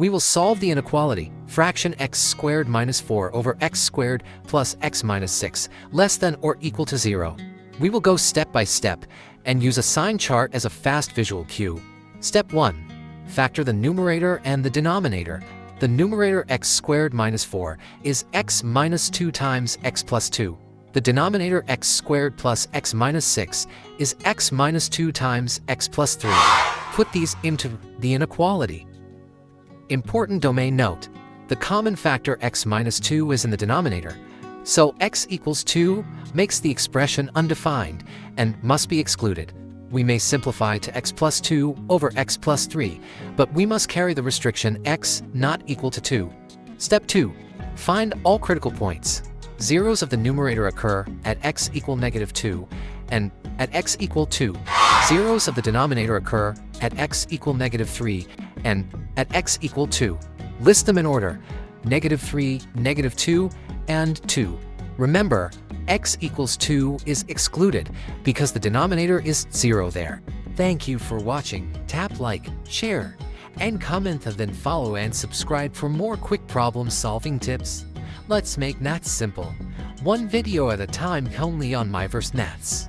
We will solve the inequality, fraction x squared minus 4 over x squared plus x minus 6, less than or equal to 0. We will go step by step and use a sign chart as a fast visual cue. Step 1. Factor the numerator and the denominator. The numerator x squared minus 4 is x minus 2 times x plus 2. The denominator x squared plus x minus 6 is x minus 2 times x plus 3. Put these into the inequality. Important domain note: the common factor x minus 2 is in the denominator, so x equals 2 makes the expression undefined and must be excluded. We may simplify to x plus 2 over x plus 3, but we must carry the restriction x not equal to 2. Step 2. Find all critical points. Zeros of the numerator occur at x equal negative 2 and at x equal 2. Zeros of the denominator occur at x equal negative 3 and at x equal 2. List them in order: negative 3, negative 2, and 2. Remember, x equals 2 is excluded because the denominator is 0 there. Thank you for watching. Tap like, share, and comment, and then follow and subscribe for more quick problem-solving tips. Let's make maths simple, one video at a time, only on MyVerse Maths.